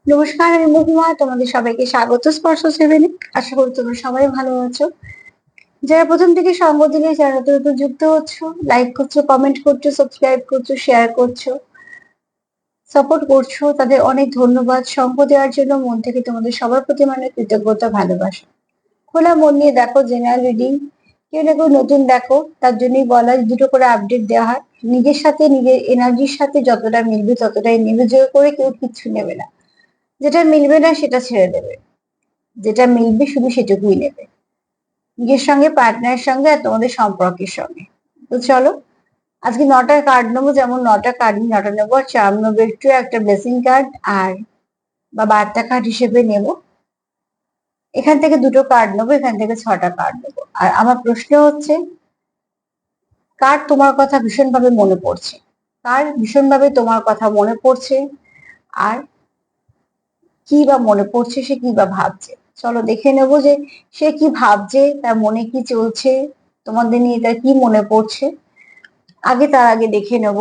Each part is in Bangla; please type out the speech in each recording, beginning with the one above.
নমস্কার, আমি মহুয়া। তোমাদের সবাইকে স্বাগত স্পর্শ সেভেনে। আশা করি তোমরা সবাই ভালো আছো। যারা প্রথম থেকে সঙ্গ দিলে, যারা নতুন নতুন যুক্ত হচ্ছ, লাইক করছো, কমেন্ট করছো, সাবস্ক্রাইব করছো, শেয়ার করছো, সাপোর্ট করছো, তাদের অনেক ধন্যবাদ। সঙ্গ দেওয়ার জন্য মন থেকে তোমাদের সবার প্রতি মানে কৃতজ্ঞতা, ভালোবাসা। খোলা মন নিয়ে দেখো জেনারেল রিডিং। কেউ না কেউ নতুন দেখো, তার জন্যই বলা দুটো করে আপডেট দেওয়া হয়। নিজের সাথে, নিজের এনার্জির সাথে যতটা মিলবে ততটাই নেবে। জোর করে কেউ কিচ্ছু নেবে না। যেটা মিলবে না সেটা ছেড়ে দেবে, যেটা মিলবে শুধু সেটুকুই নেবে। নিজের সঙ্গে, পার্টনারের সঙ্গে, আর তোমাদের সম্পর্কের সঙ্গে। তো চলো, আজকে 9টা কার্ড নেবো। যেমন 9টা কার্ড, 9টা নেবো। আর চার্ম নেবো একটু, একটা ব্লেসিং কার্ড আর বা বার্তা কার্ড হিসেবে নেব। এখান থেকে দুটো কার্ড নেবো, এখান থেকে 6টা কার্ড নেবো। আর আমার প্রশ্ন হচ্ছে, কার তোমার কথা ভীষণভাবে মনে পড়ছে? কার ভীষণভাবে তোমার কথা মনে পড়ছে? আর কি বা মনে পড়ছে, সে কি বা ভাবছে? চলো দেখে নেবো যে সে কি ভাবছে, তার মনে কি চলছে, তোমাদের নিয়ে তার কি মনে পড়ছে। তার আগে দেখে নেব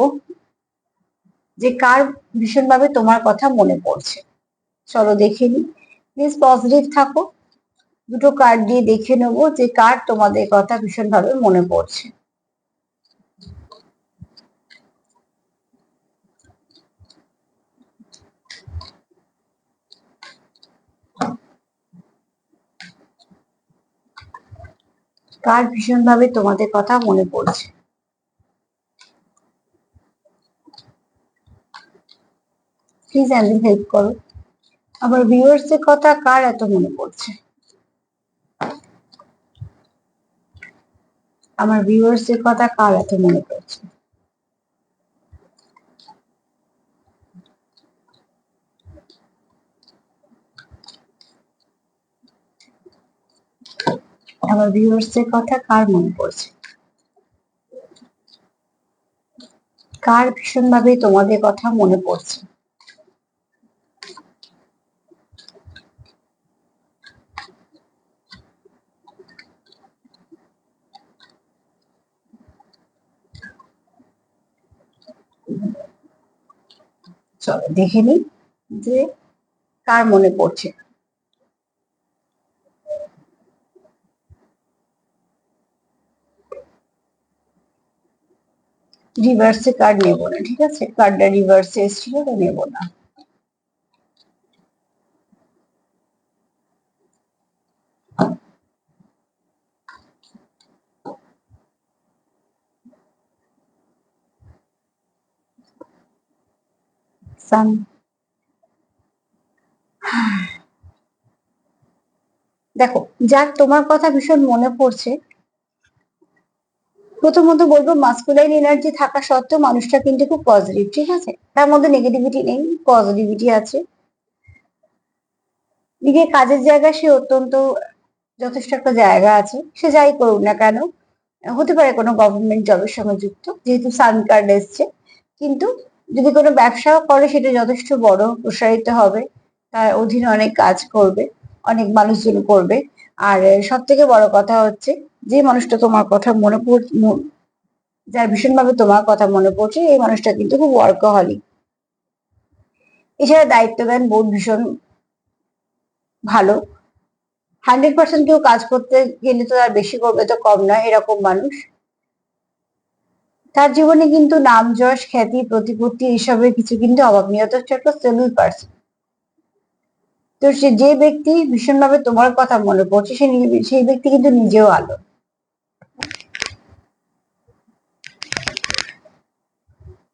যে কার ভীষণভাবে তোমার কথা মনে পড়ছে। চলো দেখে নি। প্লিজ পজিটিভ থাকো। দুটো কার্ড দিয়ে দেখে নেব যে কার তোমাদের কথা ভীষণভাবে মনে পড়ছে। কার ভীষণভাবে তোমাদের কথা মনে পড়ছে? প্লিজ অ্যাঞ্জেল হেল্প করো। আবার ভিউয়ার্স এর কথা কার এত মনে পড়ছে? আমার ভিউয়ার্স এর কথা কার এত মনে পড়ছে? আমার ভিউয়ার্স এর কথা কার মনে পড়ছে? কার ভীষণভাবে তোমাদের কথা মনে পড়ছে? চলো দেখে নি যে কার মনে পড়ছে। রিভার্সে কার্ড নেবো না, ঠিক আছে? কার্ডটা রিভার্সে এসেছিল, তো নেবো না। সান। দেখো, যার তোমার কথা ভীষণ মনে পড়ছে, প্রথমত বলবো মাস্কুলাইন এনার্জি থাকা সত্ত্বেও মানুষটা কিন্তু খুব পজিটিভ, ঠিক আছে? তার মধ্যে নেগেটিভিটি নেই, পজিটিভিটি আছে। নিজের কাজের জায়গায় সে অত্যন্ত যথেষ্ট একটা জায়গা আছে। সে যাই করুক না কেন, হতে পারে কোনো গভর্নমেন্ট জবের সঙ্গে যুক্ত, যেহেতু সান কার্ড এসছে। কিন্তু যদি কোনো ব্যবসাও করে, সেটা যথেষ্ট বড়, প্রসারিত হবে। তার অধীনে অনেক কাজ করবে, অনেক মানুষজন করবে। আর সব থেকে বড় কথা হচ্ছে, যে মানুষটা তোমার কথা মনে পড় যার ভীষণভাবে তোমার কথা মনে পড়ছে, এই মানুষটা কিন্তু খুব ওয়ার্কাহলিক। এছাড়া দায়িত্বজ্ঞান বোধ ভীষণ ভালো। 100% কেউ কাজ করতে গেলে তো আর বেশি করবে, তো কম নয়, এরকম মানুষ। তার জীবনে কিন্তু নাম, যশ, খ্যাতি, প্রতিপত্তি এসবের কিছু কিন্তু অভাব নেই। অথচ একটা স্টেবল পার্সন। তো যে ব্যক্তি ভীষণভাবে তোমার কথা মনে পড়ছে, সেই ব্যক্তি কিন্তু নিজেও আলো।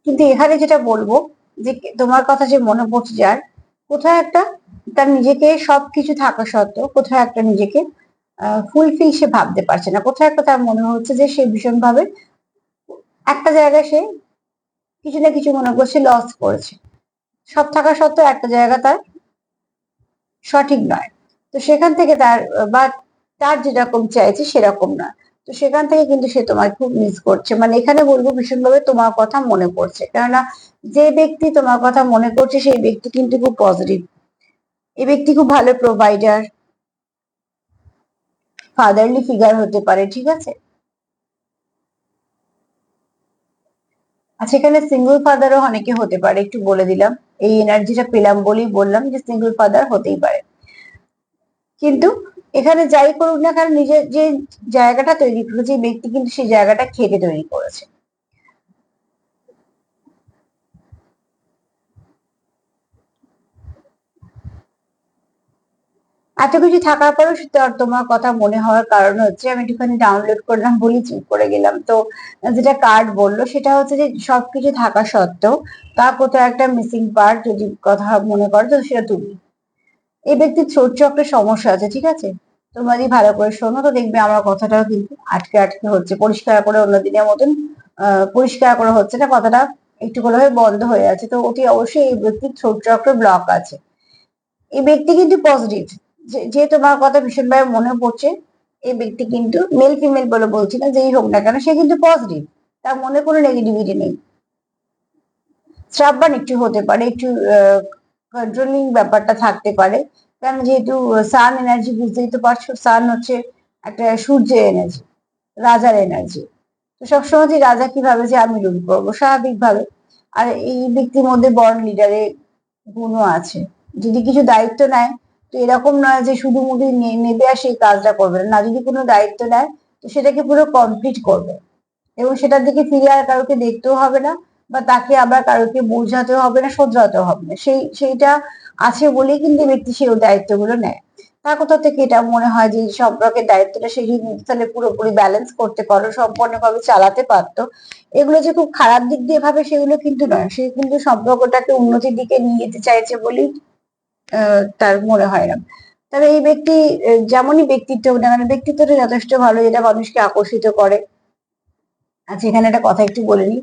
কিন্তু এখানে যেটা বলবো, যে তোমার কথা যে মনে পড়ছে যার, কোথাও একটা তার নিজেকে সবকিছু থাকা সত্ত্বেও কোথাও একটা নিজেকে ফুলফিল সে ভাবতে পারছে না। কোথাও একটা তার মনে হচ্ছে যে সে ভীষণভাবে একটা জায়গায় সে কিছু না কিছু মনে করছে লস করেছে। সব থাকা সত্ত্বেও একটা জায়গা তার সঠিক নয়। তো সেখান থেকে বা তার যেরকম চাইছে সেরকম না। তো সেখান থেকে কিন্তু সে তোমায় খুব মিস করছে। মানে এখানে বলবো ভীষণভাবে তোমার কথা মনে পড়ছে, কেননা যে ব্যক্তি তোমার কথা মনে করছে সেই ব্যক্তি কিন্তু খুব পজিটিভ। এই ব্যক্তি খুব ভালো প্রোভাইডার, ফাদারলি ফিগার হতে পারে, ঠিক আছে? আচ্ছা, এখানে সিঙ্গল ফাদারও অনেকে হতে পারে, একটু বলে দিলাম। এই এনার্জিটা পেলাম বলেই বললাম যে সিঙ্গল ফাদার হতেই পারে। কিন্তু এখানে যাই করুক না কারণ নিজের যে জায়গাটা তৈরি করেছে এই ব্যক্তি কিন্তু সেই জায়গাটা খেটে তৈরি করেছে। এত কিছু থাকার পরেও তোমার কথা মনে হওয়ার কারণ হচ্ছে আমি একটুখানি ডাউনলোড করলাম বলি চুপ করে গেলাম। তো যেটা কার্ড বললো সেটা হচ্ছে যে সবকিছু থাকা সত্ত্বেও তার কোথাও একটা মিসিং পার্ট যদি কথা মনে করো তো সেটা তুমি। এই ব্যক্তির ছোট চক্রের সমস্যা আছে, ঠিক আছে? তোমরা যদি ভালো করে শোনো তো দেখবে আমার কথাটাও কিন্তু আটকে আটকে হচ্ছে, পরিষ্কার করে অন্য দিনের মতন পরিষ্কার করে হচ্ছে না, কথাটা একটু করে হয়ে বন্ধ হয়ে আছে। তো অতি অবশ্যই এই ব্যক্তির ছোট চক্রে ব্লক আছে। এই ব্যক্তি কিন্তু পজিটিভ, যে তোমার কথা ভীষণভাবে মনে পড়ছে। এই ব্যক্তি কিন্তু মেল ফিমেল বলে বলছি না, যেই হোক না কেন সে কিন্তু পজিটিভ, তার মনে কোনো নেগেটিভিটি নেই। চাপবান একটু হতে পারে, একটু কন্ট্রোলিং ব্যাপারটা থাকতে পারে। কারণ যেহেতু সান এনার্জি, বুঝতেই তো পারছো সান হচ্ছে একটা সূর্যের এনার্জি, রাজার এনার্জি। তো সবসময় যে রাজা কিভাবে যে আমি রুল করবো স্বাভাবিকভাবে। আর এই ব্যক্তির মধ্যে বর্ন লিডারের গুণও আছে। যদি কিছু দায়িত্ব নেয় তো এরকম নয় যে শুধু মুধু নেবে আর সেই কাজটা করবে না, যদি কোনো দায়িত্ব নেয় তো সেটাকে পুরো কমপ্লিট করবে। এবং সেটার দিকে ফিরে আর কারোকে দেখতেও হবে না, বা তাকে আবার কারোকে বোঝাতেও হবে না, শোধরাতেও হবে না। সেইটা আছে বলেই কিন্তু ব্যক্তি সেই দায়িত্বগুলো নেয়। তার কোথা থেকে এটা মনে হয় যে এই সম্পর্কের দায়িত্বটা সে যদি নিতে তাহলে পুরোপুরি ব্যালেন্স করতে পারো, সম্পূর্ণভাবে চালাতে পারতো। এগুলো যে খুব খারাপ দিক দিয়ে ভাবে সেগুলো কিন্তু নয়, সে কিন্তু সম্পর্কটাকে উন্নতির দিকে নিয়ে যেতে চাইছে বলেই তার মনে হয় না। তবে এই ব্যক্তি যেমনই ব্যক্তিত্ব হোক না কেন, ব্যক্তিত্বটা যথেষ্ট ভালো যেটা মানুষকে আকর্ষিত করে। আচ্ছা, এখানে একটা কথা একটু বলে নিই।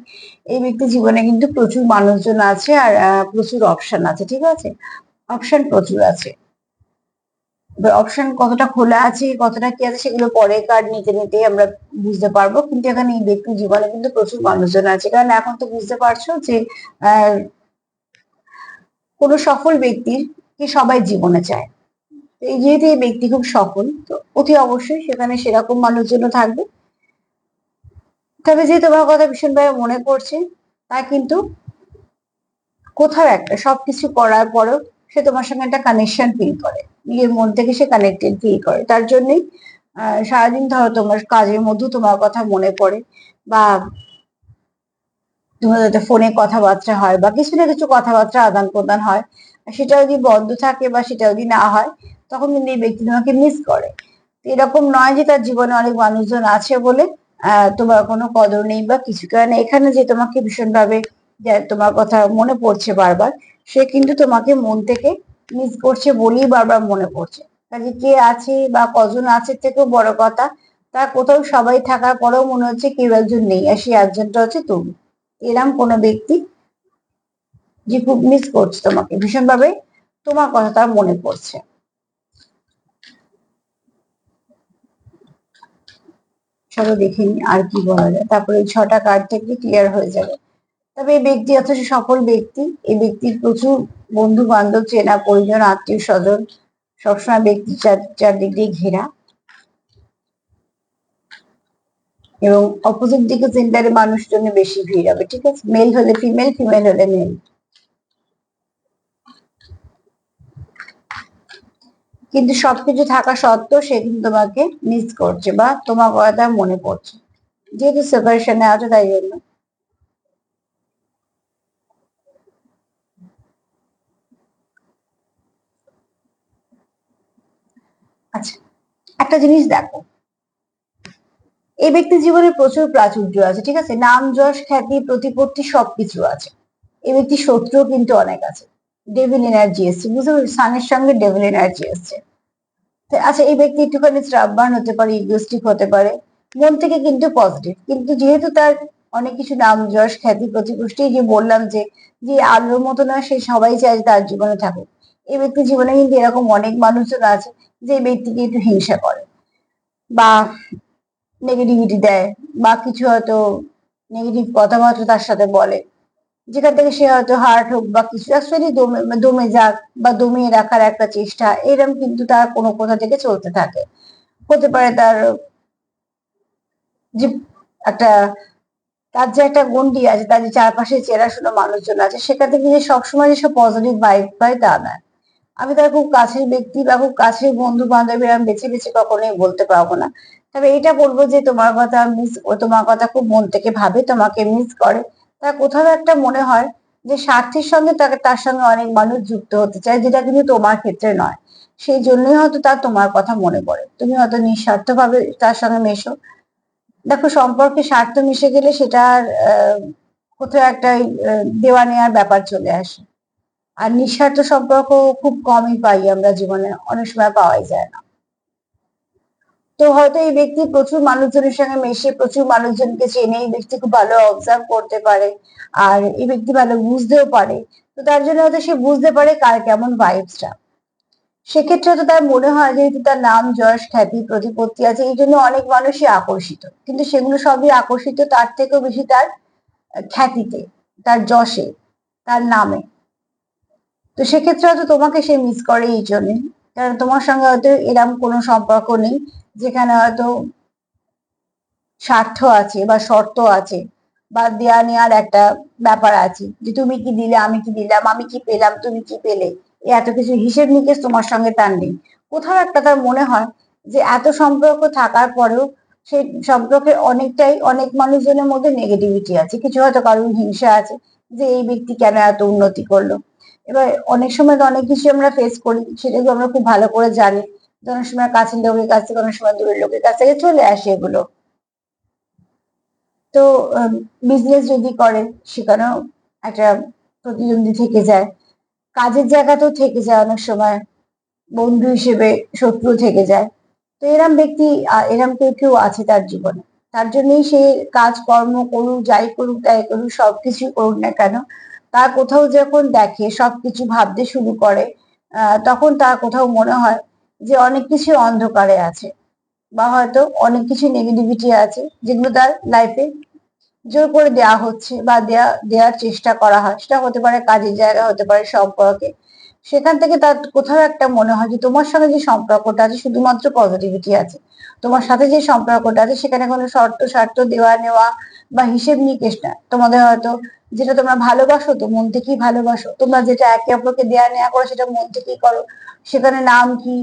এই ব্যক্তির জীবনে কিন্তু প্রচুর মানুষজন আছে আর প্রচুর অপশন আছে, ঠিক আছে? অপশন প্রচুর আছে। এবার অপশন কতটা খোলা আছে কতটা কি আছে সেগুলো পরে কার্ড নিতে নিতেই আমরা বুঝতে পারবো। কিন্তু এখানে এই ব্যক্তির জীবনে কিন্তু প্রচুর মানুষজন আছে, কারণ এখন তো বুঝতে পারছো যে আহ কোনো সফল ব্যক্তির কে সবাই জীবনে চায়। তো এই যেহেতু এই ব্যক্তি খুব সফল, তো অতি অবশ্যই সেখানে সেরকম মানুষজনও থাকবে। তবে যে তোমার কথা ভীষণভাবে মনে পড়ছে, তা কিন্তু কোথাও একটা সবকিছু করার পরেও সে তোমার সঙ্গে একটা কানেকশন ফিল করে, নিজের মন থেকে সে কানেক্টেড ফিল করে। তার জন্যই সারাদিন ধরো তোমার কাজের মধ্যেও তোমার কথা মনে পড়ে, বা তোমার যাতে ফোনে কথাবার্তা হয় বা কিছু না কিছু কথাবার্তা আদান প্রদান হয়, সেটা যদি বন্ধ থাকে বা সেটা যদি না হয় তখন কিন্তু এই ব্যক্তি তোমাকে মিস করে। এরকম নয় যে তার জীবনে অনেক মানুষজন আছে বলে তোমার কোনো কদর নেই বা কিছু, কারণ এখানে যে তোমাকে ভীষণভাবে যে তোমার কথা মনে পড়ছে বারবার, সে কিন্তু তোমাকে মন থেকে মিস করছে বলেই বারবার মনে পড়ছে। কাজে কে আছে বা কজন আছে থেকেও বড় কথা, তার কোথাও সবাই থাকার পরেও মনে হচ্ছে কেউ একজন নেই আর সেই একজনটা হচ্ছে তুমি। এরম কোনো ব্যক্তি যে খুব মিস করছে তোমাকে ভীষণভাবে, তোমার কথা তার মনে পড়ছে। চলো দেখে নি আর কি বলা যায়, তারপরে এই 6টা কার্ড থেকে ক্লিয়ার হয়ে যাবে। তবে এই ব্যক্তি অথচ সফল ব্যক্তি, এই ব্যক্তির প্রচুর বন্ধু বান্ধব, চেনা পরিজন, আত্মীয় স্বজন সবসময় ব্যক্তি চারদিক দিয়ে ঘেরা। এবং অপোজিট দিকে সেন্টারে মানুষজনের বেশি ভিড় হবে, ঠিক আছে? মেল হলে ফিমেল, ফিমেল হলে মেল। কিন্তু সবকিছু থাকা সত্ত্বেও সে কিন্তু তোমাকে মিস করছে বা তোমার কথা মনে পড়ছে, যেহেতু সেপারেশনে আছে তাই জন্য। আচ্ছা, একটা জিনিস দেখো, এই ব্যক্তির জীবনে প্রচুর প্রাচুর্য আছে, ঠিক আছে? নাম যশ খ্যাতি প্রতিপত্তি সবকিছু আছে। এই ব্যক্তির শত্রুও কিন্তু অনেক আছে। ডেভিল এনার্জি এসছে, বুঝতে পারছি, সানের সঙ্গে ডেভিল এনার্জি এসছে। আচ্ছা, এই ব্যক্তি একটুখানি শ্রাববান হতে পারে, ইগোস্টিক হতে পারে, মন থেকে কিন্তু পজিটিভ। কিন্তু যেহেতু তার অনেক কিছু নাম যশ খ্যাতি প্রতিপুষ্টি, যে বললাম যে যে আলোর মতো নয় সে সবাই চায় যে তার জীবনে থাকুক। এই ব্যক্তির জীবনে কিন্তু এরকম অনেক মানুষজন আছে যে এই ব্যক্তিকে একটু হিংসা করে বা নেগেটিভিটি দেয়, বা কিছু হয়তো নেগেটিভ কথাবার্তা তার সাথে বলে, যেখান থেকে সে হয়তো হার্ট হোক বা কিছু অ্যাকচুয়ালি দমে দমে যাক বা দমিয়ে রাখার একটা চেষ্টা, এরকম কিন্তু তার কোনো কোথা থেকে চলতে থাকে। হতে পারে তার যে একটা তার যে একটা গন্ডি আছে, তার যে চারপাশে চেনাশোনা মানুষজন আছে, সেখান থেকে যে সবসময় যে সব পজিটিভ ভাইব পায় তা না। আমি তার খুব কাছের ব্যক্তি বা খুব কাছের বন্ধু বান্ধবী আমি বেছে বেছে কখনোই বলতে পারবো না। তবে এটা বলবো যে তোমার কথা মিস, ও তোমার কথা খুব মন থেকে ভাবে, তোমাকে মিস করে। তার কোথাও একটা মনে হয় যে স্বার্থের সঙ্গে তাকে, তার সঙ্গে অনেক মানুষ যুক্ত হতে চায়, যেটা কিন্তু তোমার ক্ষেত্রে নয়। সেই জন্যই হয়তো তার তোমার কথা মনে পড়ে, তুমি হয়তো নিঃস্বার্থ ভাবে তার সঙ্গে মেশো। দেখো, সম্পর্কে স্বার্থ মিশে গেলে সেটা আর কোথাও একটা দেওয়া নেওয়ার ব্যাপার চলে আসে। আর নিঃস্বার্থ সম্পর্ক খুব কমই পাই আমরা জীবনে, অনেক সময় পাওয়াই যায় না। তো হয়তো এই ব্যক্তি প্রচুর মানুষজনের সঙ্গে মেশে, প্রচুর মানুষজনকে চেনে, এই ব্যক্তি খুব ভালো অবজার্ভ করতে পারে, আর এই ব্যক্তি ভালো বুঝতেও পারে। তো তার জন্য হয়তো সে বুঝতে পারে কার কেমন ভাইবসটা। সেক্ষেত্রে তো তার মনে হয়, যেহেতু তার নাম যশ খ্যাতি প্রতিপত্তি আছে, এই জন্য অনেক মানুষই আকর্ষিত, কিন্তু সেগুলো সবই আকর্ষিত তার থেকেও বেশি তার খ্যাতিতে, তার যশে, তার নামে। তো সেক্ষেত্রে হয়তো তোমাকে সে মিস করে এই জন্যই, কারণ তোমার সঙ্গে হয়তো এরকম কোনো সম্পর্ক নেই যেখানে হয়তো স্বার্থ আছে বা শর্ত আছে, বা দেয়া নেওয়ার একটা ব্যাপার আছে, যে তুমি কি দিলে আমি কি দিলাম, আমি কি পেলাম তুমি কি পেলে, এত কিছু হিসেব নিকেশ তোমার সঙ্গে তার নেই। কোথাও একটা তার মনে হয় যে এত সম্পর্ক থাকার পরেও সেই সম্পর্কে অনেকটাই, অনেক মানুষজনের মধ্যে নেগেটিভিটি আছে, কিছু হয়তো কারণ হিংসা আছে, যে এই ব্যক্তি কেন এত উন্নতি করলো। এবার অনেক সময় তো অনেক কিছু আমরা ফেস করি, সেটাকে আমরা খুব ভালো করে জানি। অনেক সময় কাছের লোকের কাছ থেকে, অনেক সময় দূরের লোকের কাছ থেকে চলে আসে এগুলো। তো বিজনেস যদি করে, সেখানেও একটা প্রতিদ্বন্দ্বী থেকে যায়, কাজের জায়গাতেও থেকে যায়, অনেক সময় বন্ধু হিসেবে শত্রু থেকে যায়। তো এরম ব্যক্তি, এরম কেউ কেউ আছে তার জীবনে। তার জন্যই সে কাজ কর্ম করুক, যাই করুক তাই করুক, সবকিছু করুক না কেন, তার কোথাও যখন দেখে সবকিছু ভাবতে শুরু করে, তখন তার কোথাও মনে হয় যে অনেক কিছু অন্ধকারে আছে, বা হয়তো অনেক কিছু নেগেটিভিটি আছে, যেগুলো তার লাইফে জোর করে দেওয়া হচ্ছে বা দেওয়ার চেষ্টা করা হয়। সেটা হতে পারে কাজের জায়গা, হতে পারে সম্পর্কে। সেখান থেকে তার কোথাও একটা মনে হয় যে তোমার সঙ্গে যে সম্পর্কটা আছে শুধুমাত্র পজিটিভিটি আছে, তোমার সাথে যে সম্পর্কটা আছে সেখানে কোনো শর্ত স্বার্থ দেওয়া নেওয়া বা হিসেব নিকেশ না। তোমাদের হয়তো যেটা তোমরা ভালোবাসো, তো মন থেকেই ভালোবাসো, তোমরা যেটা একে অপরকে দেওয়া নেওয়া করো সেটা মন থেকেই করো। সেখানে নাম কি,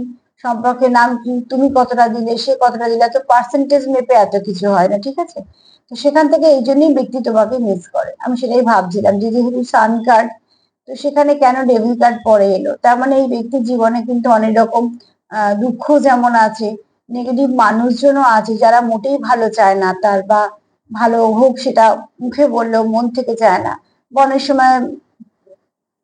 সম্পর্কের নাম কি, তুমি কতটা দিলে সে কতটা দিলে, এত পার্সেন্টেজ মেপে এত কিছু হয় না, ঠিক আছে? তো সেখান থেকে এই জন্যই ব্যক্তি তোমাকে মিস করে। আমি সেটাই ভাবছিলাম যে যেহেতু সান কার্ড, তো সেখানে কেন ডেভিল কার্ড পরে এলো, তার মানে এই ব্যক্তির জীবনে কিন্তু অনেক রকম দুঃখ যেমন আছে, নেগেটিভ মানুষজনও আছে যারা মোটেই ভালো চায় না তার, বা ভালো হোক সেটা মুখে বললেও মন থেকে চায় না, বা অনেক সময়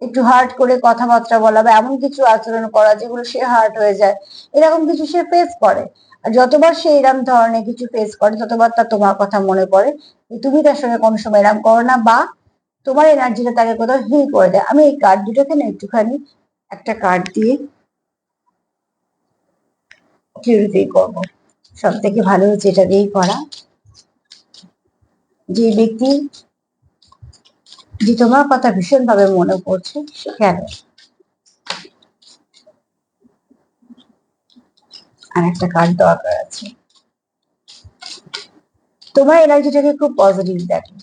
একটু হার্ট করে কথাবার্তা বলা বা এমন কিছু আচরণ করা যেগুলো সে হার্ট হয়ে যায়, এরকম কিছু সে ফেস করে। আর যতবার সে এরকম ধরনের কিছু ফেস করে, ততবার তার তোমার কথা মনে পড়ে, যে তুমি তার সঙ্গে কোনো সময় এরকম করো না, বা তোমার এনার্জিটা তাকে কোথাও হিল করে দেয়। আমি এই কার্ড দুটোকে না একটুখানি একটা কার্ড দিয়ে ক্লিয়ারিফাই করবো। সব থেকে ভালো হচ্ছে এটা দিয়েই করা। যে ব্যক্তি, যে তোমার কথা ভীষণ ভাবে মনে পড়ছে, সে কেন। আর একটা কার্ড দরকার আছে। তোমার এনার্জিটাকে খুব পজিটিভ দেখে,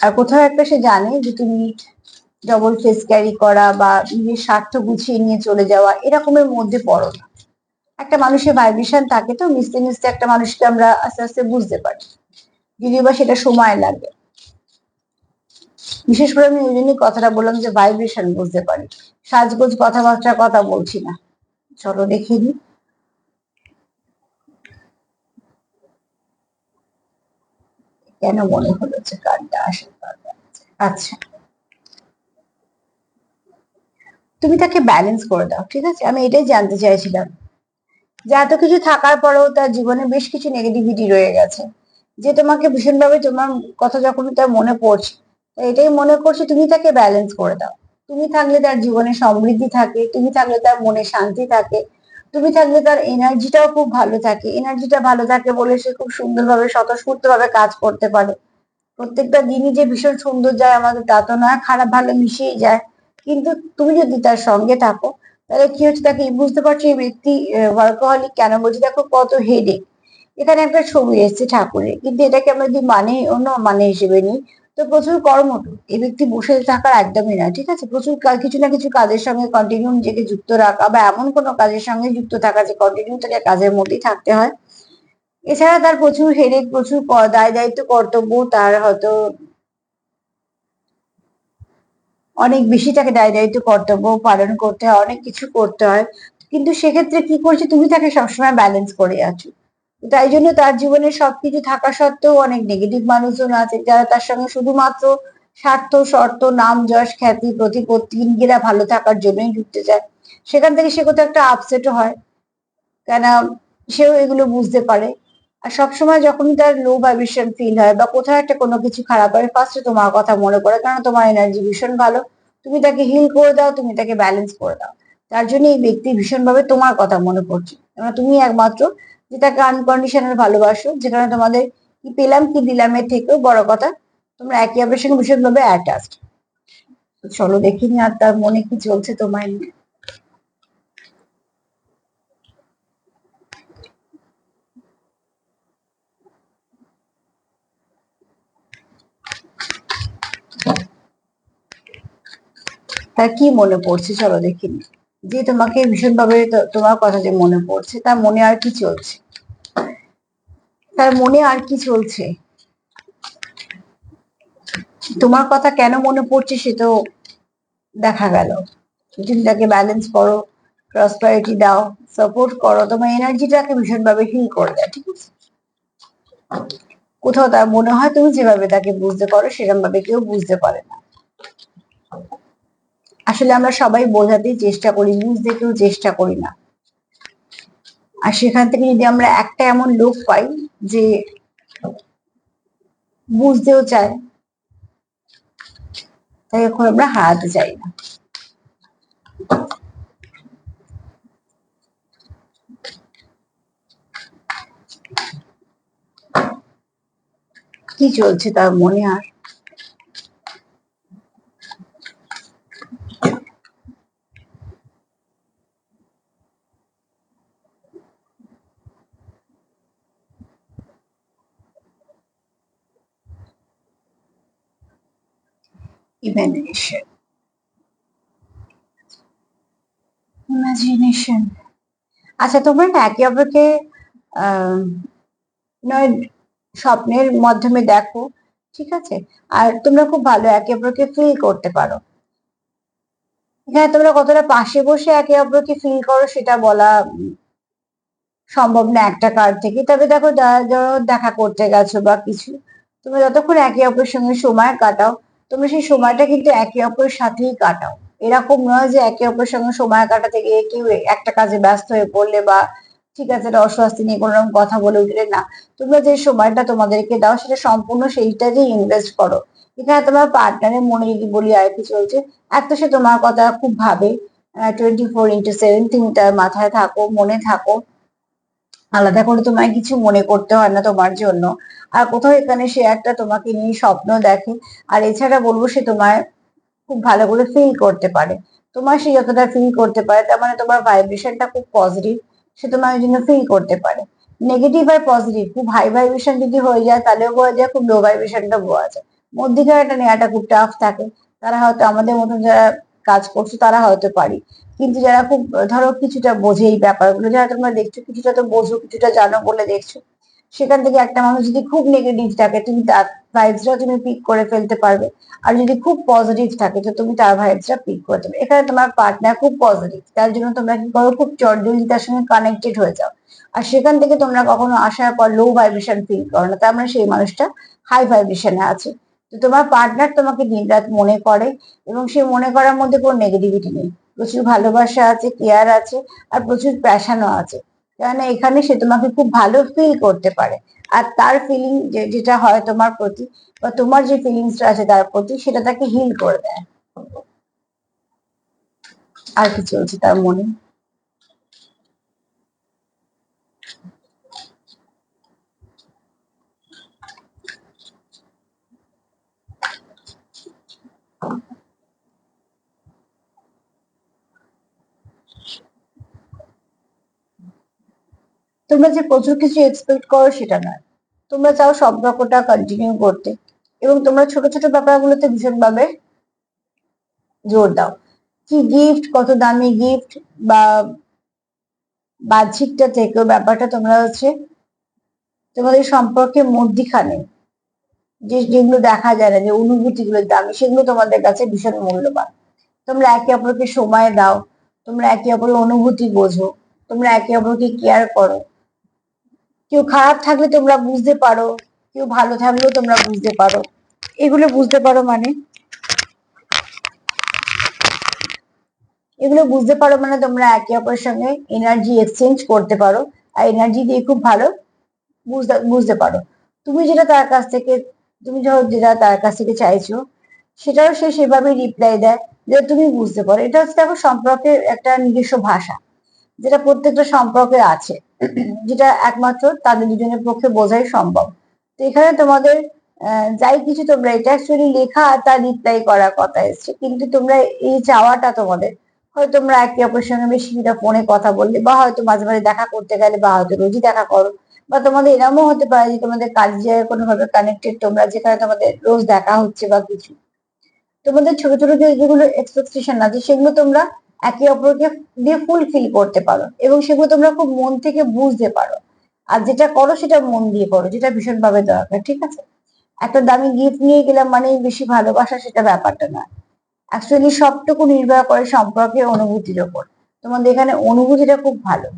আর কোথাও একটা সে জানে যে তুমি ডবল ফেস ক্যারি করা বা নিজের স্বার্থ গুছিয়ে নিয়ে চলে যাওয়া এরকমের মধ্যে পড়ো না। একটা মানুষের ভাইব্রেশন থাকে, তো মিশতে মিশতে একটা মানুষকে আমরা আস্তে আস্তে বুঝতে পারি, যদিও বা সেটা সময় লাগে। বিশেষ করে আমি ওই জন্যই কথাটা বললাম যে ভাইব্রেশন বুঝতে পারি, সাজগোজ কথাবার্তার কথা বলছি না। চলো দেখিয়ে দিই কেন মনে হলো যে কার্ডটা আসে। আচ্ছা, তুমি তাকে ব্যালেন্স করে দাও, ঠিক আছে? আমি এটাই জানতে চাইছিলাম, যে এত কিছু থাকার পরেও তার জীবনে বেশ কিছু নেগেটিভিটি রয়ে গেছে, যে তোমাকে ভীষণভাবে, তোমার কথা যখন তার মনে পড়ছে, এটাই মনে করছে তুমি তাকে ব্যালেন্স করে দাও। তুমি থাকলে তার জীবনে সমৃদ্ধি থাকে, তুমি থাকলে তার মনে শান্তি থাকে, তুমি থাকলে তার এনার্জিটাও খুব ভালো থাকে। এনার্জিটা ভালো থাকে বলে সে খুব সুন্দরভাবে স্বতঃস্ফূর্ত ভাবে কাজ করতে পারে। প্রত্যেকটা দিনই যে ভীষণ সুন্দর যায় আমাদের তা তো নয়, খারাপ ভালো মিশিয়ে যায়। কিন্তু তুমি যদি তার সঙ্গে থাকো, তাহলে কি হচ্ছে, তাকে বুঝতে পারছি এই ব্যক্তি ওয়ার্কাহলিক কেন বলছি, দেখো কত হেডেক। এখানে একটা ছবি এসেছে ঠাকুরের, কিন্তু এটাকে আমরা যদি মানে অন্য মানে হিসেবে নিই, তো প্রচুর কর্মঠ। এই ব্যক্তি বসে থাকার একদমই না, ঠিক আছে, প্রচুর কিছু না কিছু কাজের সঙ্গে কন্টিনিউ নিজেকে যুক্ত রাখা, বা এমন কোনো কাজের সঙ্গে যুক্ত থাকা যে কন্টিনিউ তাকে কাজের মধ্যেই থাকতে হয়। এছাড়া তার প্রচুর হেডেক, প্রচুর দায় দায়িত্ব, কর্তব্য, তার হয়তো অনেক বেশি তাকে দায় দায়িত্ব কর্তব্য পালন করতে হয়, অনেক কিছু করতে হয়। কিন্তু সেক্ষেত্রে কি করছে, তুমি তাকে সবসময় ব্যালেন্স করে আছো। তাই জন্য তার জীবনে সবকিছু থাকা সত্ত্বেও অনেক নেগেটিভ মানুষজন আছে, যারা তার সঙ্গে শুধুমাত্র স্বার্থ, শর্ত, নাম, যশ, খ্যাতি, প্রতিপত্তি, নিজেরা ভালো থাকার জন্যই যুক্ত যায়। সেখান থেকে সে কোথাও একটা আপসেটও হয়, কেন সেও এগুলো বুঝতে পারে। আর সবসময় যখনই তার লো ভাইব্রেশন ফিল হয় বা কোথাও একটা কোনো কিছু খারাপ হয়, ফার্স্টে তোমার কথা মনে পড়ে, কারণ তোমার এনার্জি ভীষণ ভালো। তুমি তাকে হিল করে দাও, তুমি তাকে ব্যালেন্স করে দাও। তার জন্য এই ব্যক্তি ভীষণভাবে তোমার কথা মনে পড়ছে, কারণ তুমি একমাত্র যে তাকে আনকন্ডিশনাল ভালোবাসো, যেখানে তোমাদের কি পেলাম কি দিলামের থেকেও বড় কথা, তোমরা একে অপরের সঙ্গে ভীষণভাবে অ্যাটাচড। চলো দেখিনি আর তার মনে কি চলছে তোমায় নিয়ে। তার কি মনে পড়ছে চলো দেখিনি। যে তোমাকে ভীষণভাবে তোমার কথা যে মনে পড়ছে, তার মনে আর কি চলছে, তার মনে আর কি চলছে, তোমার কথা কেন মনে পড়ছে সে তো দেখা গেল। তুমি তাকে ব্যালেন্স করো, প্রসপারিটি দাও, সাপোর্ট করো, তোমার এনার্জিটাকে ভীষণভাবে হিল করে দেয়, ঠিক আছে। কোথাও তার মনে হয় তুমি যেভাবে তাকে বুঝতে পারো সেরকম ভাবে কেউ বুঝতে পারে না। আসলে আমরা সবাই বোঝাতেই চেষ্টা করি, বুঝতে কেউ চেষ্টা করি না। আর সেখান থেকে যদি আমরা একটা এমন লোক পাই যে বুঝতেও চায়, তাই এখন আমরা হারাতে চাই না। কি চলছে তার মনে আর। Imagination, imagination. আচ্ছা, তোমরা না একে অপরকে আহ নয় স্বপ্নের মাধ্যমে দেখো, ঠিক আছে, আর তোমরা খুব ভালো একে অপরকে ফিল করতে পারো। হ্যাঁ, তোমরা কতটা পাশে বসে একে অপরকে ফিল করো সেটা বলা সম্ভব না একটা কার্ড থেকে। তবে দেখো, ধরো দেখা করতে গেছো বা কিছু, তুমি যতক্ষণ একে অপরের সঙ্গে সময় কাটাও, তোমরা সেই সময়টা কিন্তু একে অপরের সাথেই কাটাও। এরকম নয় যে একে অপরের সঙ্গে সময় কাটাতে গিয়ে কেউ একটা কাজে ব্যস্ত হয়ে পড়লে বা ঠিক আছে একটা অস্বস্তি নিয়ে কোনো রকম কথা বলে উঠলে, না। তোমরা যে সময়টা তোমাদেরকে দাও সেটা সম্পূর্ণ সেইটাতে ইনভেস্ট করো। এখানে তোমার পার্টনারের মনে যদি বলি আর কি চলছে, এক তো সে তোমার কথা খুব ভাবে, 24/7 তুমি তার মাথায় থাকো, মনে থাকো, আলাদা করে তোমায় কিছু মনে করতে হয় না তোমার জন্য। আর কোথাও এখানে সে একটা তোমাকে নিয়ে স্বপ্ন দেখে। আর এছাড়া বলবো, সে তোমায় খুব ভালো করে ফিল করতে পারে। তোমার সে যতটা ফিল করতে পারে, তার মানে তোমার ভাইব্রেশনটা খুব পজিটিভ, সে তোমার ওই জন্য ফিল করতে পারে। নেগেটিভ আর পজিটিভ খুব হাই ভাইব্রেশন যদি হয়ে যায় তাহলেও বোঝা যায়, খুব লো ভাইব্রেশনটা বোঝা যায়। মধ্যিখানেটা নেওয়াটা খুব টাফ থাকে। তারা হয়তো আমাদের মতন যারা কাজ করছে তারা হয়তো পারি, কিন্তু যারা খুব ধরো কিছুটা বোঝে এই ব্যাপারগুলো, যারা তোমরা দেখছো কিছুটা তো বোঝো, কিছুটা জানো বলে দেখছো, সেখান থেকে একটা মানুষ যদি খুব নেগেটিভ থাকে, তুমি তার ভাইবসটা তুমি পিক করে ফেলতে পারবে। আর যদি খুব পজিটিভ থাকে তো তুমি তার ভাইবসটা পিক করতে পারবে। এখানে তোমার পার্টনার খুব পজিটিভ, তার জন্য তোমরা কি করো, খুব চটজলদি তার সঙ্গে কানেক্টেড হয়ে যাও। আর সেখান থেকে তোমরা কখনো আসার পর লো ভাইব্রেশন ফিল করো না, তার মানে সেই মানুষটা হাই ভাইব্রেশনে আছে। তো তোমার পার্টনার তোমাকে দিনরাত মনে করে, এবং সে মনে করার মধ্যে কোনো নেগেটিভিটি নেই। প্রচুর ভালোবাসা আছে, কেয়ার আছে, আর প্রচুর প্যাশনও আছে। কেননা এখানে সে তোমাকে খুব ভালো ফিল করতে পারে। আর তার ফিলিং যেটা হয় তোমার প্রতি, বা তোমার যে ফিলিংসটা আছে তার প্রতি, সেটা তাকে হিল করে দেয়। আর কি চলছে তার মনে। তোমরা যে প্রচুর কিছু এক্সপেক্ট করো সেটা নয়, তোমরা চাও সম্পর্কটা কন্টিনিউ করতে, এবং তোমরা ছোট ছোট ব্যাপারগুলোতে ভীষণভাবে জোর দাও। কি গিফট, কত দামি গিফট বা বাহ্যিকটা থেকেও ব্যাপারটা তোমরা হচ্ছে তোমাদের সম্পর্কের মধ্যিখানে যেগুলো দেখা যায় না, যে অনুভূতিগুলো দামি, সেগুলো তোমাদের কাছে ভীষণ মূল্যবান। তোমরা একে অপরকে সময় দাও, তোমরা একে অপরের অনুভূতি বোঝো, তোমরা একে অপরকে কেয়ার করো। কেউ খারাপ থাকলে তোমরা বুঝতে পারো, কেউ ভালো থাকলেও তোমরা বুঝতে পারো। এগুলো বুঝতে পারো মানে তোমরা একে অপরের সঙ্গে এনার্জি এক্সচেঞ্জ করতে পারো, আর এনার্জি দিয়ে খুব ভালো বুঝতে পারো। তুমি যেটা তার কাছ থেকে তুমি যেটা তার কাছ থেকে চাইছো, সেটাও সে সেভাবেই রিপ্লাই দেয়, যেটা তুমি বুঝতে পারো। এটা হচ্ছে দেখো সম্পর্কের একটা নিজস্ব ভাষা, যেটা প্রত্যেকটা সম্পর্কে আছে, যেটা একমাত্র তাদের দুজনের পক্ষে বোঝাই সম্ভব। তো এখানে তোমাদের যাই কিছু তোমরা, এটা অ্যাকচুয়ালি লেখা আর তার রিপ্লাই করার কথা এসছে, কিন্তু তোমরা এই চাওয়াটা তোমাদের, হয়তো তোমরা একে অপরের সঙ্গে বেশি ফোনে কথা বললে, বা হয়তো মাঝে মাঝে দেখা করতে গেলে, বা হয়তো রোজই দেখা করো, বা তোমাদের এরকমও হতে পারে যে তোমাদের কাজের জায়গায় কোনোভাবে কানেক্টেড, তোমরা যেখানে তোমাদের রোজ দেখা হচ্ছে বা কিছু, তোমাদের ছোট ছোট যেগুলো এক্সপেকটেশন আছে সেগুলো তোমরা একে অপরকে দিয়ে ফুলফিল করতে পারো, এবং সেগুলো তোমরা খুব মন থেকে বুঝতে পারো। আর যেটা করো সেটা মন দিয়ে করো, যেটা ভীষণ ভাবে দরকার, ঠিক আছে? একটা দামি গিফট নিয়ে গেলাম মানে বেশি ভালোবাসা, সেটা ব্যাপারটা না। অ্যাকচুয়ালি সবটুকু নির্ভর করে সম্পর্কের অনুভূতির ওপর। তোমাদের এখানে অনুভূতিটা খুব ভালো,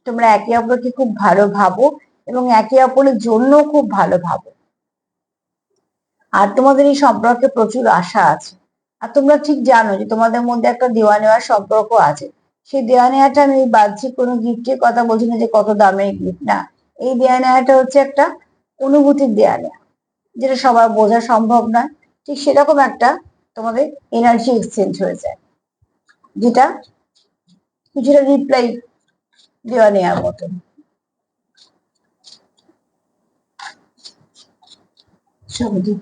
তোমরা একে অপরকে খুব ভালো ভাবো, এবং একে অপরের জন্য খুব ভালো ভাবো। আর তোমাদের এই সম্পর্কে প্রচুর আশা আছে। আর তোমরা ঠিক জানো যে তোমাদের মধ্যে একটা দেওয়া নেওয়ার সম্পর্ক আছে। সেই দেওয়া নেওয়াটা আমি বাহ্যিক কোনো গিফটের কথা বলছি না, যে কত দামের গিফট না। এই দেওয়া নেওয়াটা হচ্ছে একটা অনুভূতির দেওয়া নেওয়া, যেটা সবার বোঝা সম্ভব নয়। ঠিক সেরকম একটা তোমাদের এনার্জি এক্সচেঞ্জ হয়ে যায়, যেটা কিছুটা রিপ্লাই দেওয়া নেওয়ার মতো। সব দিক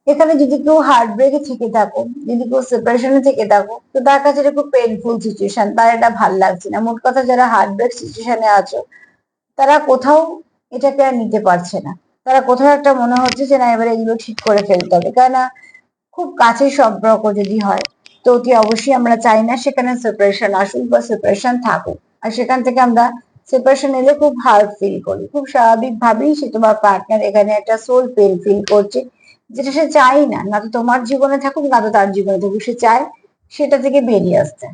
এখানে যদি কেউ হার্ট ব্রেকে থেকে থাকো, যদি কেউ সেপারেশনে থেকে থাকো, তো তার কাছে এটা খুব পেইনফুল সিচুয়েশন, তার এটা ভাল লাগছে না। মোট কথা, যারা হার্ট ব্রেক সিচুয়েশনে আছো, তারা কোথাও এটাকে আর নিতে পারছে না। তারা কোথাও একটা মনে হচ্ছে যে না, এবারে এগুলো ঠিক করে ফেলতে হবে। কেননা খুব কাছের সম্পর্ক যদি হয়, তো অতি অবশ্যই আমরা চাই না সেখানে সেপারেশন আসুক বা সেপারেশন থাকুক। আর সেখান থেকে আমরা সেপারেশন এলে খুব হার্ট ফিল করি, খুব স্বাভাবিক ভাবেই সে তোমার পার্টনার এখানে একটা সোল পেন ফিল করছে, যেটা সে চাই না, না তো তোমার জীবনে থাকুক, না তো তার জীবনে থাকুক, সে চায় সেটা থেকে বেরিয়ে আসতে।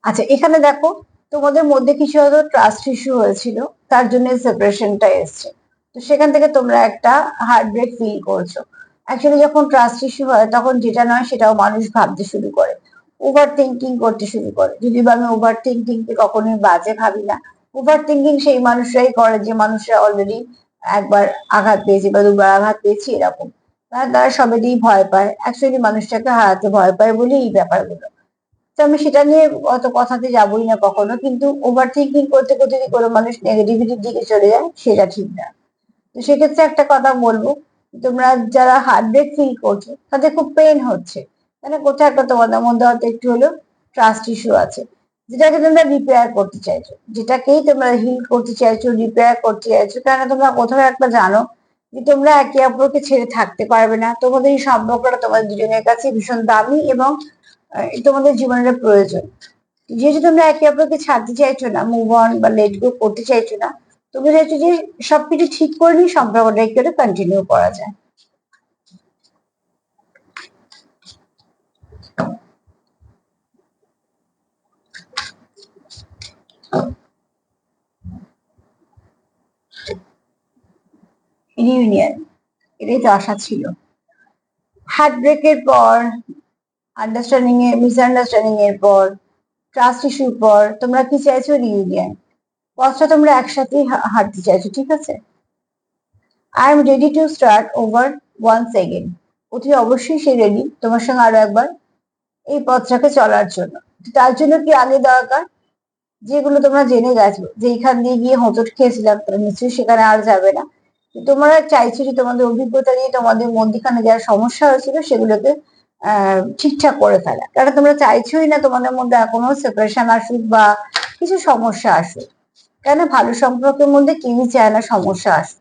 আচ্ছা, এখানে দেখো, তোমাদের মধ্যে কিছু হয়তো ট্রাস্ট ইস্যু হয়েছিল, তার জন্য সেপারেশনটা এসছে। তো সেখান থেকে তোমরা একটা হার্ট ব্রেক ফিল করছো। অ্যাকচুয়ালি যখন ট্রাস্ট ইস্যু হয়, তখন যেটা নয় সেটাও মানুষ ভাবতে শুরু করে, ওভার থিঙ্কিং করতে শুরু করে। যদি বা আমি ওভার থিঙ্কিংকে কখনোই বাজে ভাবি না। ওভার থিঙ্কিং সেই মানুষরাই করে যে মানুষরা অলরেডি একবার আঘাত পেয়েছে বা দুবার আঘাত পেয়েছে, এরকম। তারা সবেতেই ভয় পায়, অ্যাকচুয়ালি মানুষটাকে হারাতে ভয় পায় বলে এই ব্যাপারগুলো। তো আমি সেটা নিয়ে অত কথাতে যাবই না কখনো, কিন্তু ওভার থিঙ্কিং করতে করতে যদি কোনো মানুষ নেগেটিভিটির দিকে চলে যায়, সেটা ঠিক না। তো সেক্ষেত্রে একটা কথা বলবো, তোমরা যারা হার্ট ব্রেক ফিল করছো, তাদের খুব পেন হচ্ছে, মানে কোথাও একটা তোমাদের মধ্যে হয়তো একটু হলেও ট্রাস্ট ইস্যু আছে, যেটাকে তোমরা রিপেয়ার করতে চাইছো, যেটাকেই তোমরা হিল করতে চাইছো, রিপেয়ার করতে চাইছো। কারণ তোমরা কোথাও একটা জানো যে তোমরা একে অপরকে ছেড়ে থাকতে পারবে না, তোমাদের এই সম্পর্কটা তোমাদের দুজনের কাছে ভীষণ দামি, এবং তোমাদের জীবনের প্রয়োজন। যেহেতু তোমরা একে অপরকে ছাড়তে চাইছো না, মুভ অন বা লেট গো করতে চাইছো না, তোমরা চাইছো যে সবকিছু ঠিক করে নিয়ে সম্পর্কটা একটু কন্টিনিউ করা যায়। রিউনিয়ন, এটাই তো আশা ছিল। হার্ট ব্রেকের পর, আন্ডারস্ট্যান্ডিং এর মিসআন্ডারস্ট্যান্ডিং এর পর, ট্রাস্ট ইস্যুর পর তোমরা কি চাইছো? রিইউনিয়ন। পথটা তোমরা একসাথেই হাঁটতে চাইছো, ঠিক আছে? I am ready to start over once again. অতি অবশ্যই সে রেডি তোমার সঙ্গে আরো একবার এই পথটাকে চলার জন্য। তার জন্য কি আগে দরকার? যেগুলো তোমরা জেনে গেছো যে এইখান দিয়ে গিয়ে হোঁচট খেয়েছিলাম, তারা নিশ্চয়ই সেখানে আর যাবে না। তোমরা চাইছো যে তোমাদের অভিজ্ঞতা দিয়ে তোমাদের মধ্যখানে যা সমস্যা হয়েছিল সেগুলোকে ঠিকঠাক করে ফেলা, কারণ তোমরা চাইছোই না তোমাদের মধ্যে এখনো সেপারেশন আসুক বা কিছু সমস্যা আসুক। কেন? ভালো সম্পর্কের মধ্যে কেউই চায় না সমস্যা আসুক।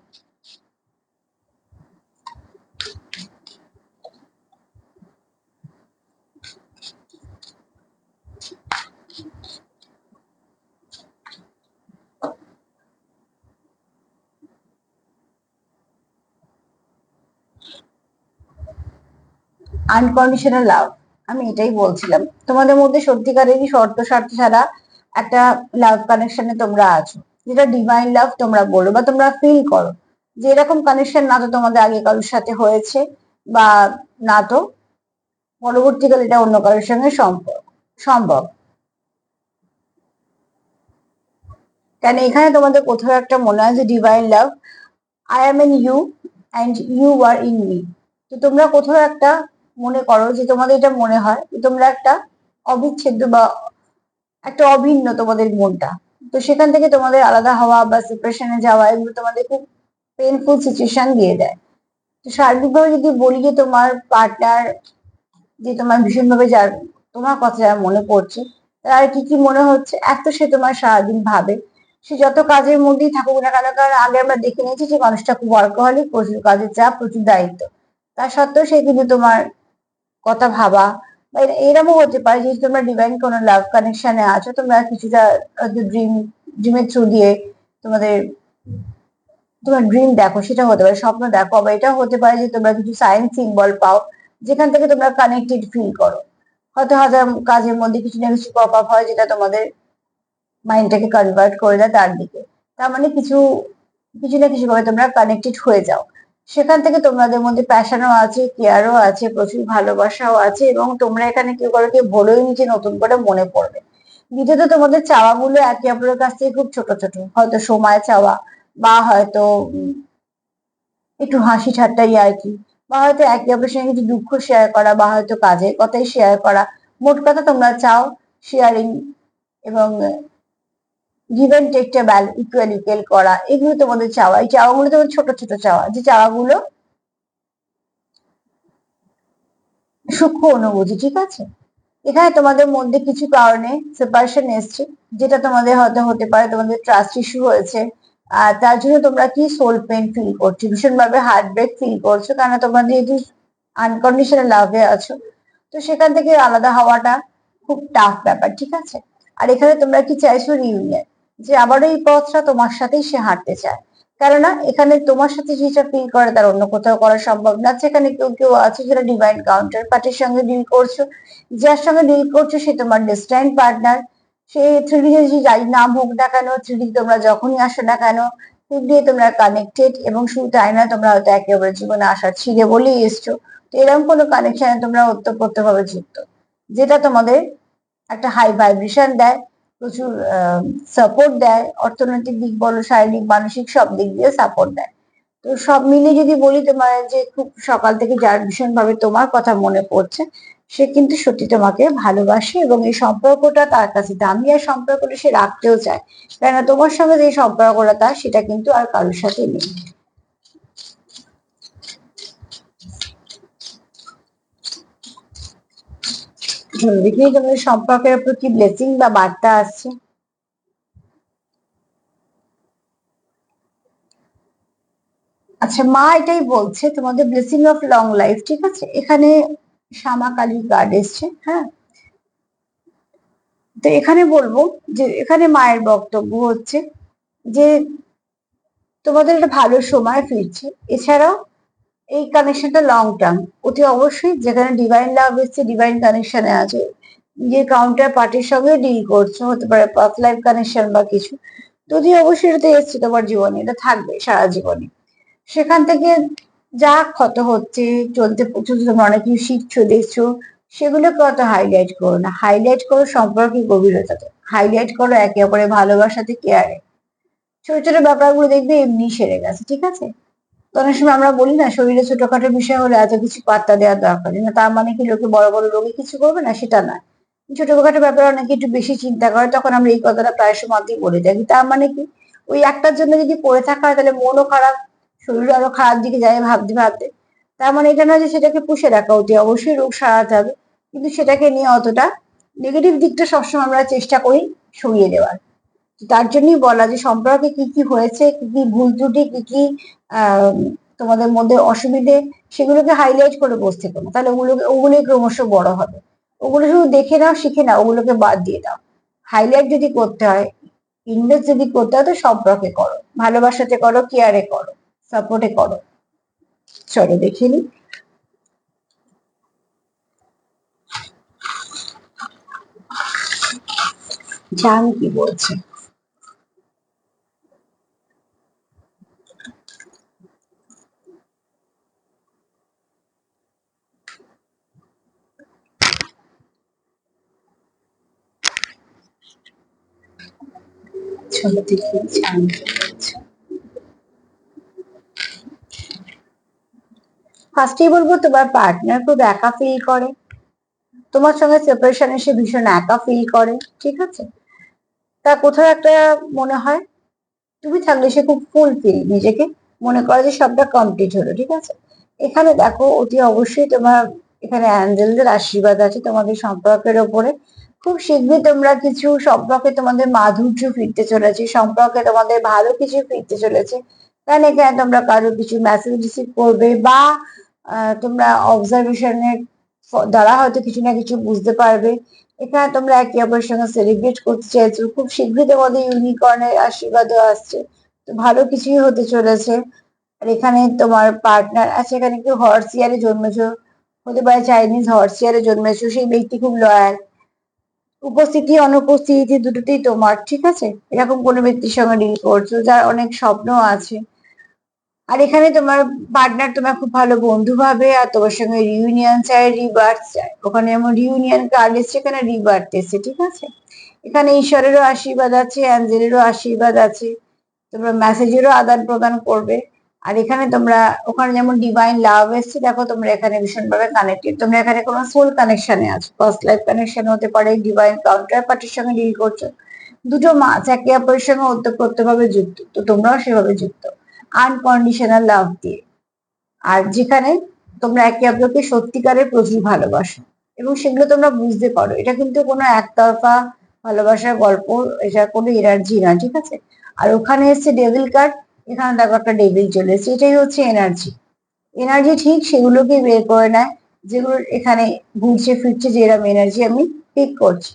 আনকন্ডিশনাল লাভ, আমি এটাই বলছিলাম, তোমাদের মধ্যে সত্যিকারেরই শর্ত স্বার্থ ছাড়া একটা লাভ কানেকশনে তোমরা আছো, যেটা ডিভাইন লাভ তোমরা বলো বা তোমরা ফিল করো যে এরকম কানেকশন না তো তোমাদের আগে কারোর সাথে হয়েছে, বা না তো পরবর্তীকালে এটা অন্য কারোর সঙ্গে সম্ভব। কেন এখানে তোমাদের কোথাও একটা মনে হয় যে divine love, I am in you and you are in me. তো তোমরা কোথাও একটা মনে করো যে তোমাদের এটা মনে হয় যে তোমরা একটা অবিচ্ছেদ্য বা একটা অভিন্ন তোমাদের মনটা। তো সেখান থেকে তোমাদের আলাদা হওয়া বা সেপারেশনে যাওয়া এগুলো তোমাদের খুব পেইনফুল সিচুয়েশন দিয়ে দেয়। তো সার্বিকভাবে যদি বলি যে তোমার পার্টনার, যে তোমার ভীষণভাবে যার তোমার কথা যার মনে পড়ছে, তার কি কি মনে হচ্ছে? এক তো সে তোমার সারাদিন ভাবে, সে যত কাজের মধ্যেই থাকুক না কেন, কারণ আগে আমরা দেখে নিয়েছি যে মানুষটা খুব ওয়ার্কাহলিক, প্রচুর কাজের চাপ, প্রচুর দায়িত্ব, তা সত্ত্বেও সে কিন্তু তোমার কথা ভাবা, বা এরকমও হতে পারে যে তোমরা ডিভাইন কোনো লাভ কানেকশনে আছো, তোমরা কিছুটা ড্রিমের থ্রু দিয়ে তোমাদের তোমার ড্রিম দেখো, সেটা হতে পারে স্বপ্ন দেখো, বা এটা হতে পারে যে তোমরা কিছু সাইন সিম্বল পাও যেখান থেকে তোমরা কানেক্টেড ফিল করো। হয়তো হাজার কাজের মধ্যে কিছু না কিছু পপ আপ হয় যেটা তোমাদের মাইন্ডটাকে কনভার্ট করে দেয় তার দিকে। তার মানে কিছু কিছু না কিছু ভাবে তোমরা কানেক্টেড হয়ে যাও। সেখান থেকে তোমাদের মধ্যে প্যাশনও আছে, কেয়ারও আছে, প্রচুর ভালোবাসাও আছে, এবং তোমরা এখানে কেউ কারোকে ভুলেও নিচে নতুন করে মনে পড়বে। দ্বিতীয়ত তোমাদের চাওয়াগুলো একে অপরের কাছ থেকে খুব ছোট ছোট, হয়তো সময় চাওয়া, বা হয়তো একটু হাসি ঠাট্টাই আর কি, বা হয়তো একে অপরের সঙ্গে কিছু দুঃখ শেয়ার করা, বা হয়তো কাজের কথাই শেয়ার করা। মোট কথা তোমরা চাও শেয়ারিং এবং গিভ এন্ড টেকটা ইকুয়াল ইকুয়াল করা, এগুলো তোমাদের চাওয়া। এই চাওয়াগুলো তোমাদের ছোট ছোট চাওয়া, যে চাওয়াগুলো সূক্ষ্ম অনুভূতি, ঠিক আছে? এখানে তোমাদের মধ্যে কিছু কারণে সেপারেশন এসছে, যেটা তোমাদের হয়তো হতে পারে তোমাদের ট্রাস্ট ইস্যু হয়েছে, আর তার জন্য তোমরা কি সোল পেন ফিল করছো, ভীষণ ভাবে হার্ট ব্রেক ফিল করছো, কারণ তোমরা যেহেতু আনকন্ডিশনাল লাভে আছো। তো সেখান থেকে আলাদা হওয়াটা খুব টাফ ব্যাপার, ঠিক আছে? আর এখানে তোমরা কি চাইছো? রিউনিয়ন, যে আবারও এই পথটা তোমার সাথেই সে হাঁটতে চায়। কেননা এখানে তোমার সাথে যেটা ফিল করে তার অন্য কোথাও করা সম্ভব না। সেখানে কেউ কেউ আছে যারা ডিভাইন কাউন্টার পার্টির সঙ্গে ডিল করছো, যার সঙ্গে ডিল করছো সে তোমার ডেস্টাইন পার্টনার। সে থ্রিডি যে যাই নাম হোক না কেন, থ্রিডি তোমরা যখনই আসো না কেন, দিয়ে তোমরা কানেক্টেড, এবং শুধু তাই না, তোমরা হয়তো একে অপরের জীবনে আসার ছিলে বলেই এসছো। তো এরকম কোনো কানেকশনে তোমরা ওতপ্রোত ভাবে যুক্ত, যেটা তোমাদের একটা হাই ভাইব্রেশন দেয়, প্রচুর সাপোর্ট দেয়, অর্থনৈতিক দিক বলো, শারীরিক মানসিক সব দিক দিয়ে সাপোর্ট দেয়। তো সব মিলে যদি বলি তোমার যে খুব সকাল থেকে যার ভীষণ ভাবে তোমার কথা মনে পড়ছে, সে কিন্তু সত্যি তোমাকে ভালোবাসে, এবং এই সম্পর্কটা তার কাছে দামি, আর সম্পর্কটা সে রাখতেও চায়, কেননা তোমার সঙ্গে যে সম্পর্কটা তার, সেটা কিন্তু আর কারোর সাথে নেই। দেখি তোমাদের সম্পর্কের উপর কি ব্লেসিং বা বার্তা আসছে। আচ্ছা, মা এটাই বলছে তোমাদের ব্লেসিং অফ লং লাইফ, ঠিক আছে? এখানে শ্যামা কালীর কার্ড এসছে, হ্যাঁ। তো এখানে বলবো যে এখানে মায়ের বক্তব্য হচ্ছে যে তোমাদের একটা ভালো সময় ফিরছে। এছাড়াও এই কানেকশনটা লং টার্ম, অতি অবশ্যই যেখানে ডিভাইন লাভ এসছে, ডিভাইন কানেকশনে আছে, যে কাউন্টার পার্টির সঙ্গে ডিল করছো, হতে পারে পাস্ট লাইফ কানেকশন বা কিছু, যদি অবশ্যই এটাতে এসছে তোমার জীবনে, এটা থাকবে সারা জীবনে। সেখান থেকে যা ক্ষত হচ্ছে, চলতে চলতে তোমরা অনেক কিছু শিখছো, দেখছো, সেগুলোকে অত হাইলাইট করো না, হাইলাইট করো সম্পর্কের গভীরতাতে, হাইলাইট করো একে অপরের ভালোবাসাতে, কেয়ারে। ছোট ছোট ব্যাপারগুলো দেখবে এমনি সেরে গেছে, ঠিক আছে? তো অনেক সময় আমরা বলি না, শরীরে ছোটখাটো বিষয় হলে এত কিছু পাত্তা দেওয়ার দরকার নেই, না তার মানে কি লোকে বড় বড় রোগী কিছু করবে না, সেটা নয়। ছোটখাটো ব্যাপারে অনেকে একটু বেশি চিন্তা করে, তখন আমরা এই কথাটা প্রায় সময়তেই বলে থাকি। তার মানে কি, ওই একটার জন্য যদি পড়ে থাকা হয় তাহলে মনও খারাপ, শরীরও আরো খারাপ দিকে যায় ভাবতে ভাবতে। তার মানে এটা নয় যে সেটাকে পুষে রাখা উচিত, অবশ্যই রোগ সারাতে হবে, কিন্তু সেটাকে নিয়ে অতটা নেগেটিভ দিকটা সবসময় আমরা চেষ্টা করি সরিয়ে দেওয়ার। তার জন্যই বলা যে সম্পর্কে কি কি হয়েছে, কি কি ভুল ত্রুটি, কি কি আহ তোমাদের মধ্যে অসুবিধে, সেগুলোকে হাইলাইট করে বসতে থেকো না, তাহলে ওগুলোই ক্রমশ বড় হবে। ওগুলো শুধু দেখে নাও, শিখে নাও, ওগুলোকে বাদ দিয়ে দাও। হাইলাইট যদি করতে হয়, ইনভেস্ট যদি করতে হয়, তো সম্পর্কে করো, ভালোবাসাতে করো, কেয়ারে করো, সাপোর্টে করো। চলো দেখিনি জান কি বলছে। চলো দেখি জান কি বলছে। ফার্স্টেই বলবো, তোমার পার্টনার খুব একা ফিল করে, তোমার সঙ্গে সেপারেশন এসে ভীষণ একা ফিল করে, ঠিক আছে? তা কোথাও একটা মনে হয় তুমি থাকলে সে খুব ফুলফিল নিজেকে মনে করে, যে সবটা কমপ্লিট হলো, ঠিক আছে? এখানে দেখো অতি অবশ্যই তোমার এখানে অ্যাঞ্জেলদের আশীর্বাদ আছে তোমাদের সম্পর্কের ওপরে। খুব শীঘ্রই তোমরা কিছু সম্পর্কে তোমাদের মাধুর্য ফিরতে চলেছে, সম্পর্কে তোমাদের ভালো কিছু ফিরতে চলেছে। কারণ এখানে তোমরা কারো কিছু মেসেজ রিসিভ করবে, বা তোমরা অবজারভেশনের দ্বারা হয়তো কিছু না কিছু বুঝতে পারবে। এখানে তোমরা একে অপরের সঙ্গে সেলিব্রেট করতে চাইছো, খুব শীঘ্রই তোমাদের ইউনিকর্নের আশীর্বাদও আসছে, তো ভালো কিছুই হতে চলেছে। আর এখানে তোমার পার্টনার আছে, এখানে কেউ হর্স ইয়ারে জন্মেছো, হতে পারে চাইনিজ হর্স ইয়ারে জন্মেছো, সেই ব্যক্তি খুব লয়াল, উপস্থিতি অনুপস্থিতি দুটোতেই তোমার, ঠিক আছে? এরকম কোনো ব্যক্তির সঙ্গে ডিল করছো যার অনেক স্বপ্ন আছে। আর এখানে তোমার পার্টনার তোমার খুব ভালো বন্ধু ভাবে, আর তোমার সঙ্গে রিউনিয়ন চায়, রিবার্থ চায়। ওখানে যেমন রিউনিয়ন কার্ড এসছে, এখানে রিবার্থ এসছে, ঠিক আছে? এখানে ঈশ্বরেরও আশীর্বাদ আছে, অ্যাঞ্জেলেরও আশীর্বাদ আছে, তোমরা মেসেজেরও আদান প্রদান করবে। আর এখানে তোমরা, ওখানে যেমন ডিভাইন লাভ এসছে, দেখো তোমরা এখানে ভীষণ ভাবে কানেক্টেড, তোমরা এখানে কোনো সোল কানেকশনে আছো, ফার্স্ট লাইফ কানেকশন হতে পারে, ডিভাইন কাউন্টার পার্টির সঙ্গে ডিল করছো। দুটো মাছ একে অপরের সঙ্গে ওতপ্রোতভাবে যুক্ত, তো তোমরাও সেভাবে যুক্ত আনকন্ডিশনাল লাভ দিয়ে। আর যেখানে তোমরা একে অপরকে সত্যিকারের প্রচুর ভালোবাসো, এবং সেগুলো তোমরা বুঝতে পারো, এটা কিন্তু কোনো একতরফা ভালোবাসার গল্প, এটা কোনো এনার্জি না, ঠিক আছে? আর ওখানে এসছে ডেভিল কার্ড, এখানে দেখো একটা ডেভিল চলে এসছে, এটাই হচ্ছে এনার্জি। এনার্জি ঠিক সেগুলোকে বের করে নেয় যেগুলো এখানে ঘুরছে ফিরছে, যে এরম এনার্জি আমি পিক করছি।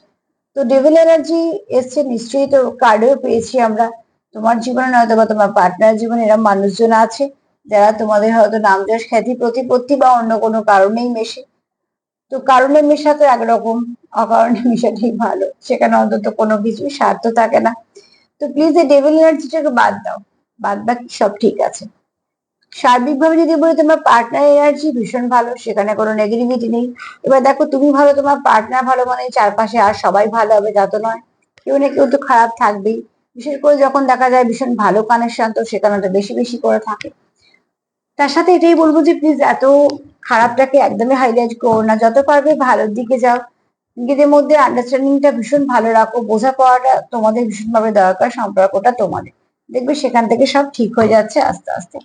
তো ডেভিল এনার্জি এসছে নিশ্চয়ই, তো কার্ডেও পেয়েছি আমরা। তোমার জীবনে নয়তো বা তোমার পার্টনার জীবনে এরকম মানুষজন আছে যারা তোমাদের হয়তো নাম যশ খ্যাতি প্রতিপত্তি বা অন্য কোনো কারণেই মেশে। তো কারণে মেশা তো একরকম, অকারণে মেশাটাই ভালো, সেখানে অন্তত কোনো কিছু স্বার্থ থাকে না। তো প্লিজ এই ডেভিল এনার্জিটাকে বাদ দাও, বাদ বাকি সব ঠিক আছে। সার্বিকভাবে যদি বলি, তোমার পার্টনার এনার্জি ভীষণ ভালো, সেখানে কোনো নেগেটিভিটি নেই। এবার দেখো তুমি ভালো, তোমার পার্টনার ভালো, মানে চারপাশে আর সবাই ভালো হবে তা তো নয়, কেউ না কেউ তো খারাপ থাকবেই। বিশেষ করে যখন দেখা যায় ভীষণ ভালো কানেকশন, তো সেখানে তো বেশি বেশি করে থাকে। তার সাথে এটাই বলবো যে প্লিজ এত খারাপটাকে একদমই হাইলাইট করো না, যত পারবে ভালোর দিকে যাও। নিজেদের মধ্যে আন্ডারস্ট্যান্ডিংটা ভীষণ ভালো রাখো, বোঝাপড়াটা তোমাদের ভীষণ ভাবে দরকার, সম্পর্কটা তোমাদের। দেখবে সেখান থেকে সব ঠিক হয়ে যাচ্ছে আস্তে আস্তে।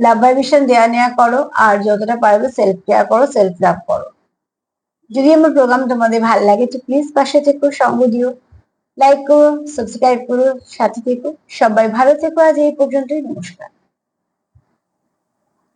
লাভ ভাইব্রেশন দেয়া নেওয়া করো, আর যতটা পারবে সেলফ কেয়ার করো, সেলফ লাভ করো। যদি আমার প্রোগ্রাম তোমাদের ভালো লাগে, তো প্লিজ পাশে থেকো, সঙ্গ দিও, লাইক করো, সাবস্ক্রাইব করো, সাথে থেকো। সবাই ভালো থেকো, আজ এই পর্যন্তই, নমস্কার।